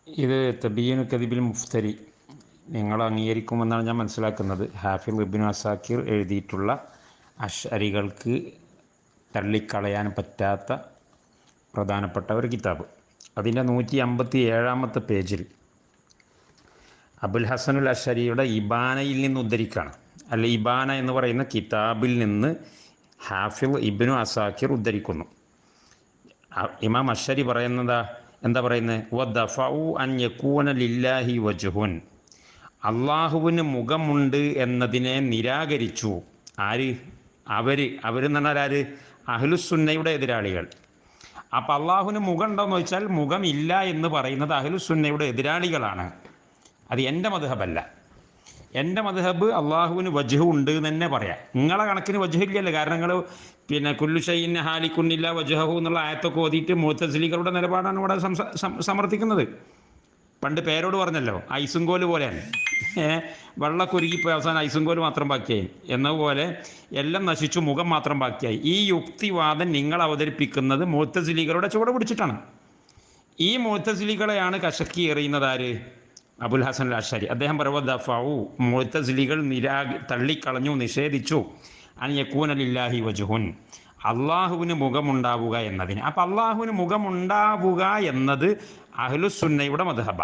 ഇത് തബീനുൽ കദിബിൽ മുഫ്തരി നിങ്ങൾ അംഗീകരിക്കുമെന്നാണ് ഞാൻ മനസ്സിലാക്കുന്നത്. ഹാഫിദ് ഇബ്നു അസാക്കിർ എഴുതിയിട്ടുള്ള അശ്അരികൾക്ക് തള്ളിക്കളയാൻ പറ്റാത്ത പ്രധാനപ്പെട്ട ഒരു കിതാബ്. അതിൻ്റെ 157 പേജിൽ അബുൽ ഹസനുൽ അശ്അരിയുടെ ഇബാനയിൽ നിന്ന് ഉദ്ധരിക്കുകയാണ്. അല്ല, ഇബാന എന്ന് പറയുന്ന കിതാബിൽ നിന്ന് ഹാഫിദ് ഇബ്നു അസാക്കിർ ഉദ്ധരിക്കുന്നു. ഇമാം അശ്അരി എന്താ പറയുന്നത്? വദഫഉ അൻ യകൂന ലില്ലാഹി വജ്ഹുൻ, അള്ളാഹുവിന് മുഖമുണ്ട് എന്നതിനെ നിരാകരിച്ചു. ആര്? അവരെന്ന് പറഞ്ഞാൽ ആര്? അഹ്ലുസുന്നയുടെ എതിരാളികൾ. അപ്പോൾ അള്ളാഹുവിന് മുഖം ഉണ്ടോയെന്ന് ചോദിച്ചാൽ മുഖമില്ല എന്ന് പറയുന്നത് അഹ്ലുസുന്നയുടെ എതിരാളികളാണ്. അത് എൻ്റെ മദ്ഹബല്ല. എൻ്റെ മദ്ഹബ് അള്ളാഹുവിന് വജ്ഹ് ഉണ്ട് എന്ന് തന്നെ പറയാം. നിങ്ങളെ കണക്കിന് വജ്ഹ് ഇല്ലല്ലോ. കാരണം നിങ്ങൾ കുല്ലു ഷൈഇൻ ഹാലിക്കുന്നില്ല വജ്ഹഹു എന്നുള്ള ആയത്തൊക്കെ ഓതിയിട്ട് മുഅ്തസിലികളുടെ നിലപാടാണ് ഇവിടെ സമർത്ഥിക്കുന്നത്. പണ്ട് പേരോട് പറഞ്ഞല്ലോ, ഐസുങ്കോല് പോലെയാണ്. വെള്ളക്കുരുകിപ്പോയി അവസാനം ഐസുങ്കോല് മാത്രം ബാക്കിയായി എന്നതുപോലെ എല്ലാം നശിച്ചു, മുഖം മാത്രം ബാക്കിയായി. ഈ യുക്തിവാദം നിങ്ങൾ അവതരിപ്പിക്കുന്നത് മുഅ്തസിലികളുടെ ചുവട് പിടിച്ചിട്ടാണ്. ഈ മുഅ്തസിലികളെയാണ് കശക്കി എറിയുന്നത് ആര്? അബുൽ ഹസൻ അൽ അശ്അരി. അദ്ദേഹം പറയുവദഫഉ, മുഅ്തസിലികൾ തള്ളിക്കളഞ്ഞു, നിഷേധിച്ചു അൻ യകൂന ലില്ലാഹി വജ്ഹുൻ, അള്ളാഹുവിന് മുഖമുണ്ടാവുക എന്നതിന്. അപ്പം അള്ളാഹുവിന് മുഖമുണ്ടാവുക എന്നത് അഹ്ലുസുന്നയുടെ മദ്ഹബ.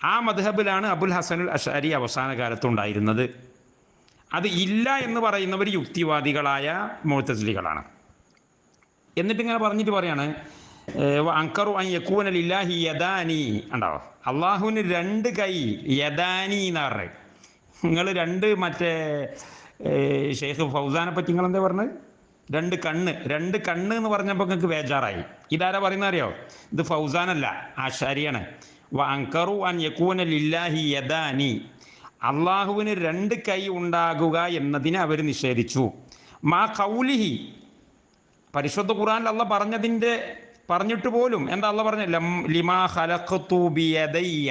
ആ മദ്ഹബിലാണ് അബുൽ ഹസനുൽ അശ്അരി അവസാന കാലത്തുണ്ടായിരുന്നത്. അത് ഇല്ല എന്ന് പറയുന്നവർ യുക്തിവാദികളായ മുഅ്തസിലികളാണ്. എന്നിട്ട് ഇങ്ങനെ പറഞ്ഞിട്ട് പറയാണ് അൻകറു അൻ യകൂന ലില്ലാഹി യദാനി. ഉണ്ടാവോ? അള്ളാഹുവിന് 2 കൈ, യദാനി എന്ന് പറഞ്ഞത്. നിങ്ങൾ മറ്റേ ഷെയ്ഖ് ഫൗസാനെ പറ്റി നിങ്ങൾ എന്താ പറഞ്ഞത്? 2 കണ്ണ് എന്ന് പറഞ്ഞപ്പോൾ നിങ്ങൾക്ക് ബേജാറായി. ഇതാരാ പറയുന്നത് അറിയോ? ഇത് ഫൗസാനല്ല, അശ്അരിയാണ്. അൻകറു അൻ യകൂന ലില്ലാഹി യദാനി, അള്ളാഹുവിന് 2 കൈ ഉണ്ടാകുക എന്നതിനെ അവർ നിഷേധിച്ചു. മാ ഖൗലിഹി, പരിശുദ്ധ ഖുർആനിൽ അള്ളാഹ് പറഞ്ഞിട്ട് പോലും എന്താ അള്ളാഹ് പറഞ്ഞത്? ലിമാ ഖലഖതു ബിയദയ്യ,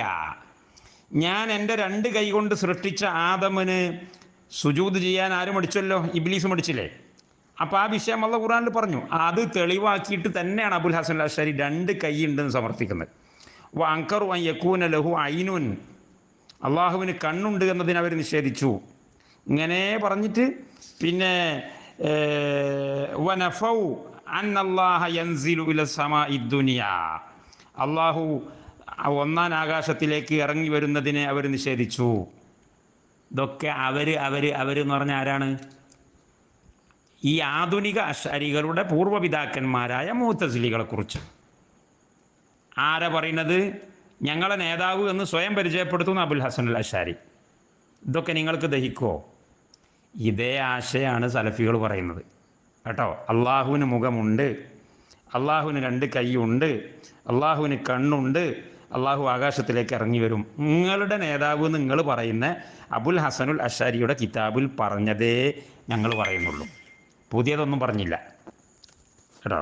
ഞാൻ എൻ്റെ 2 കൈ കൊണ്ട് സൃഷ്ടിച്ച ആദമിന് സുജൂദ് ചെയ്യാൻ ആരും മടിച്ചല്ലോ? ഇബ്ലീസ് മടിച്ചില്ലേ? അപ്പോൾ ആ വിഷയം അള്ളാഹ് ഖുർആനിൽ പറഞ്ഞു. അത് തെളിവാക്കിയിട്ട് തന്നെയാണ് അബുൽ ഹസൻ അൽ അശ്അരി 2 കൈ ഉണ്ടെന്ന് സമർത്ഥിക്കുന്നത്. അൻകറു അൻ യകൂന ലഹു ഐനുൻ, അള്ളാഹുവിന് കണ്ണുണ്ട് എന്നതിന് അവർ നിഷേധിച്ചു. ഇങ്ങനെ പറഞ്ഞിട്ട് പിന്നെ വനഫൗ അന്നല്ലാഹ യൻസിലു ഇല സമാഇ ദുനിയ, അള്ളാഹു 1-ാം ആകാശത്തിലേക്ക് ഇറങ്ങി വരുന്നതിനെ അവർ നിഷേധിച്ചു. ഇതൊക്കെ അവരെന്ന് പറഞ്ഞാൽ ആരാണ്? ഈ ആധുനിക അശ്അരികളുടെ പൂർവ്വപിതാക്കന്മാരായ മുഅ്തസിലികളെ കുറിച്ച്. ആരാ പറയുന്നത്? ഞങ്ങളെ നേതാവ് എന്ന് സ്വയം പരിചയപ്പെടുത്തുന്ന അബുൽ ഹസൻ അൽ അശ്അരി. ഇതൊക്കെ നിങ്ങൾക്ക് ദഹിക്കുമോ? ഇതേ ആശയാണ് സലഫികൾ പറയുന്നത് കേട്ടോ. അള്ളാഹുവിന് മുഖമുണ്ട്, അള്ളാഹുവിന് 2 കൈയുണ്ട്, അള്ളാഹുവിന് കണ്ണുണ്ട്, അള്ളാഹു ആകാശത്തിലേക്ക് ഇറങ്ങി വരും. നിങ്ങളുടെ നേതാവ് നിങ്ങൾ പറയുന്ന അബുൽ ഹസനുൽ അശ്അരിയുടെ കിതാബിൽ പറഞ്ഞതേ ഞങ്ങൾ പറയുന്നുള്ളൂ, പുതിയതൊന്നും പറഞ്ഞില്ല കേട്ടോ.